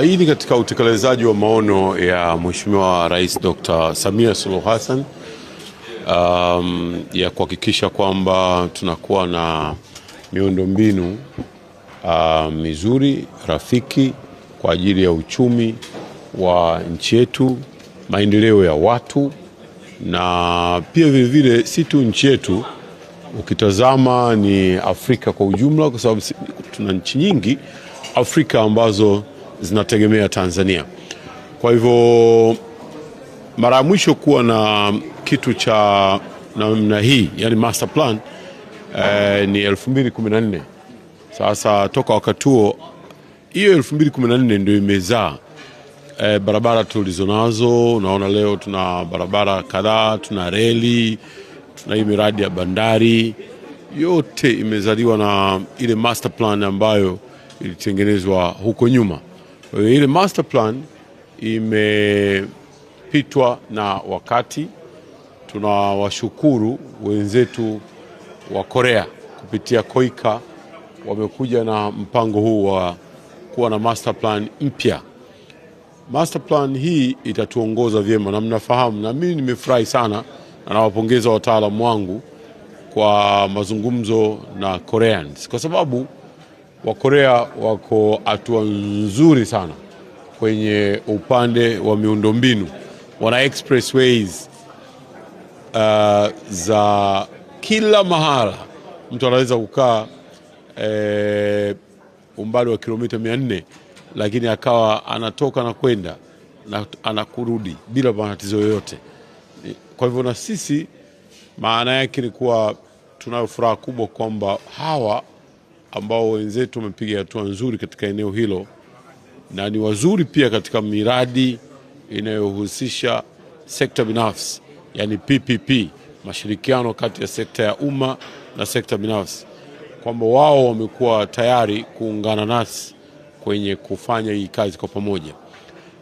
Hii ni katika utekelezaji wa maono ya Mheshimiwa Rais Dr. Samia Suluhu Hassan ya kuhakikisha kwamba tunakuwa na miundombinu mizuri rafiki kwa ajili ya uchumi wa nchi yetu, maendeleo ya watu, na pia vile vile si tu nchi yetu, ukitazama ni Afrika kwa ujumla, kwa sababu tuna nchi nyingi Afrika ambazo zinategemea Tanzania. Kwa hivyo mara ya mwisho kuwa na kitu cha namna hii, yani master plan, ni 2014. Sasa toka wakati huo, hiyo 2014 ndio imezaa barabara tulizonazo. Unaona leo tuna barabara kadhaa, tuna reli, tuna hii miradi ya bandari. Yote imezaliwa na ile master plan ambayo ilitengenezwa huko nyuma. Ile master plan imepitwa na wakati. Tunawashukuru wenzetu wa Korea kupitia KOICA, wamekuja na mpango huu wa kuwa na master plan mpya. Master plan hii itatuongoza vyema, na mnafahamu, na mimi nimefurahi sana na nawapongeza wataalamu wangu kwa mazungumzo na Koreans, kwa sababu wa Korea wako hatua nzuri sana kwenye upande wa miundombinu. Wana expressways za kila mahala, mtu anaweza kukaa umbali wa kilomita 400, lakini akawa anatoka na kwenda na anakurudi bila matatizo yoyote. Kwa hivyo na sisi, maana yake ni kuwa tunayo furaha kubwa kwamba hawa ambao wenzetu wamepiga hatua nzuri katika eneo hilo, na ni wazuri pia katika miradi inayohusisha sekta binafsi, yani PPP, mashirikiano kati ya sekta ya umma na sekta binafsi, kwamba wao wamekuwa tayari kuungana nasi kwenye kufanya hii kazi kwa pamoja.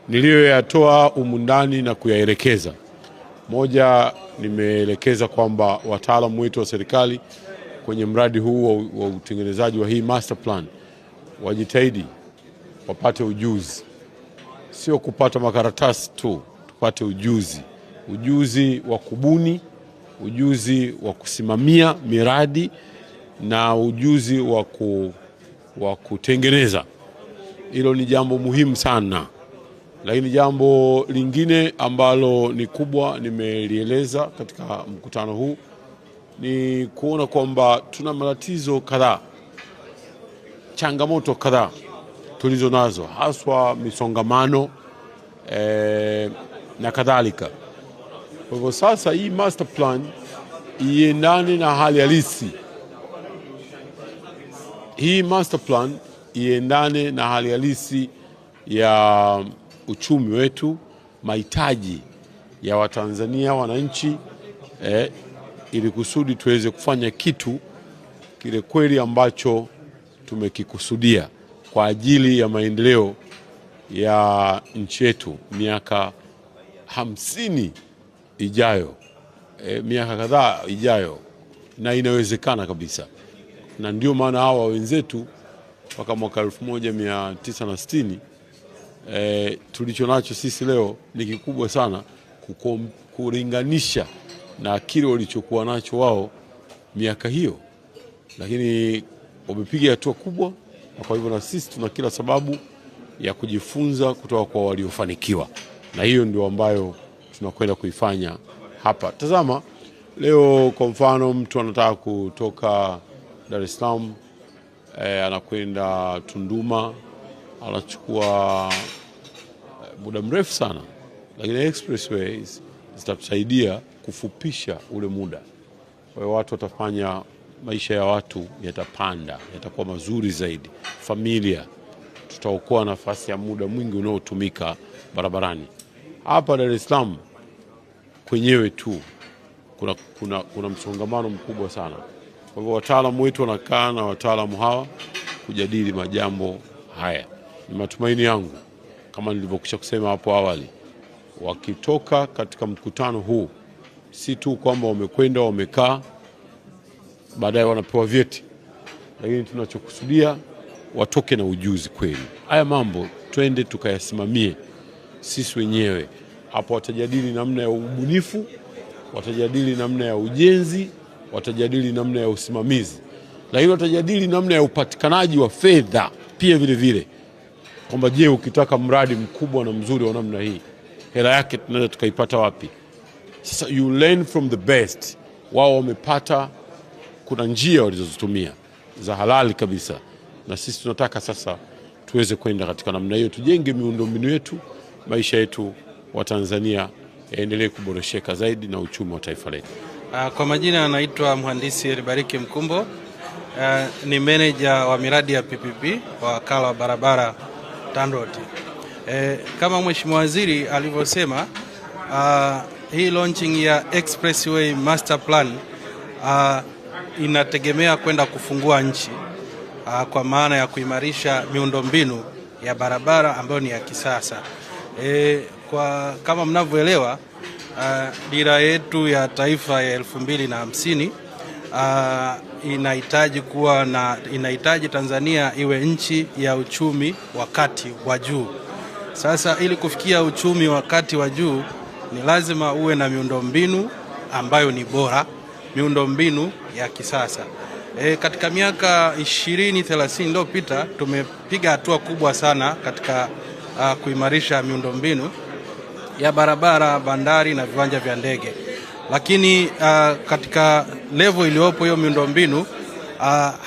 Niliyoyatoa humu ndani na kuyaelekeza, moja, nimeelekeza kwamba wataalamu wetu wa serikali kwenye mradi huu wa utengenezaji wa hii master plan wajitahidi wapate ujuzi, sio kupata makaratasi tu, tupate ujuzi wa kubuni, ujuzi wa kusimamia miradi, na ujuzi wa kutengeneza. Hilo ni jambo muhimu sana. Lakini jambo lingine ambalo ni kubwa, nimelieleza katika mkutano huu, ni kuona kwamba tuna matatizo kadhaa, changamoto kadhaa tulizo nazo, haswa misongamano na kadhalika. Kwa hivyo sasa hii master plan iendane na hali halisi. Hii master plan iendane na hali halisi ya uchumi wetu, mahitaji ya Watanzania wananchi, ili kusudi tuweze kufanya kitu kile kweli ambacho tumekikusudia kwa ajili ya maendeleo ya nchi yetu miaka 50 ijayo, miaka kadhaa ijayo, na inawezekana kabisa. Na ndio maana hawa wenzetu mpaka mwaka 1960 tulicho nacho sisi leo ni kikubwa sana kulinganisha na kile walichokuwa nacho wao miaka hiyo, lakini wamepiga hatua kubwa. Kwa hivyo na sisi tuna kila sababu ya kujifunza kutoka kwa waliofanikiwa, na hiyo ndio ambayo tunakwenda kuifanya hapa. Tazama leo, kwa mfano, mtu anataka kutoka Dar es Salaam anakwenda Tunduma, anachukua muda mrefu sana, lakini expressways zitatusaidia kufupisha ule muda. Kwa hiyo watu watafanya, maisha ya watu yatapanda, yatakuwa mazuri zaidi. Familia, tutaokoa nafasi ya muda mwingi unaotumika barabarani. Hapa Dar es Salaam kwenyewe tu kuna msongamano mkubwa sana. Kwa hivyo wataalamu wetu wanakaa na wataalamu hawa kujadili majambo haya. Ni matumaini yangu, kama nilivyokwisha kusema hapo awali, wakitoka katika mkutano huu, si tu kwamba wamekwenda wamekaa baadaye wanapewa vyeti, lakini tunachokusudia watoke na ujuzi kweli. Haya mambo twende tukayasimamie sisi wenyewe. Hapo watajadili namna ya ubunifu, watajadili namna ya ujenzi, watajadili namna ya usimamizi, lakini watajadili namna ya upatikanaji wa fedha pia vile vile, kwamba je, ukitaka mradi mkubwa na mzuri wa namna hii, hela yake tunaweza tukaipata wapi? Sasa you learn from the best. Wao wamepata, kuna njia walizozitumia za halali kabisa, na sisi tunataka sasa tuweze kwenda katika namna hiyo, tujenge miundombinu yetu, maisha yetu wa Tanzania yaendelee kuboresheka zaidi na uchumi wa taifa letu. Kwa majina anaitwa Mhandisi Elibariki Mkumbo, ni manager wa miradi ya PPP wa wakala wa barabara TANROADS. Kama Mheshimiwa Waziri alivyosema, hii launching ya Expressway Master Plan inategemea kwenda kufungua nchi, kwa maana ya kuimarisha miundombinu ya barabara ambayo ni ya kisasa. Kama mnavyoelewa, dira yetu ya taifa ya 2050 inahitaji Tanzania iwe nchi ya uchumi wa kati wa juu. Sasa ili kufikia uchumi wa kati wa juu, ni lazima uwe na miundombinu ambayo ni bora, miundombinu ya kisasa. Katika miaka 20-30 iliyopita tumepiga hatua kubwa sana katika kuimarisha miundombinu ya barabara, bandari na viwanja vya ndege. Lakini katika level iliyopo hiyo miundombinu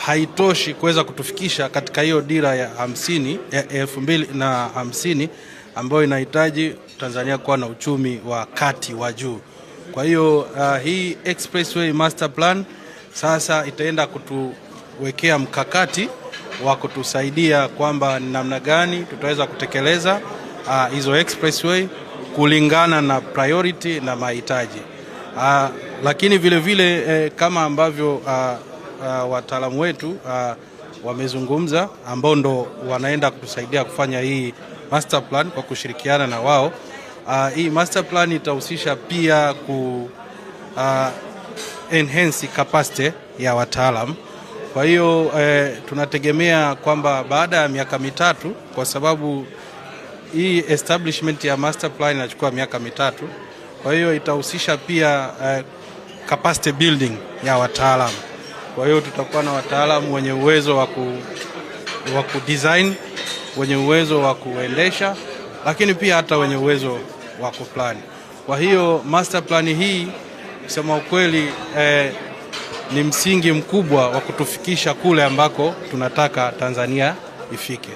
haitoshi kuweza kutufikisha katika hiyo dira ya 2050 ambayo inahitaji Tanzania kuwa na uchumi wa kati wa juu. Kwa hiyo hii Expressway Master Plan sasa itaenda kutuwekea mkakati wa kutusaidia kwamba ni namna gani tutaweza kutekeleza hizo expressway kulingana na priority na mahitaji. Lakini vile vile kama ambavyo wataalamu wetu wamezungumza, ambao ndo wanaenda kutusaidia kufanya hii master plan kwa kushirikiana na wao, hii master plan itahusisha pia enhance capacity ya wataalamu. Kwa hiyo tunategemea kwamba baada ya miaka mitatu, kwa sababu hii establishment ya master plan inachukua miaka mitatu, kwa hiyo itahusisha pia capacity building ya wataalamu. Kwa hiyo tutakuwa na wataalamu wenye uwezo wa kudesign, wenye uwezo wa kuendesha, lakini pia hata wenye uwezo wa kuplan. Kwa hiyo master plan hii, kusema ukweli, ni msingi mkubwa wa kutufikisha kule ambako tunataka Tanzania ifike.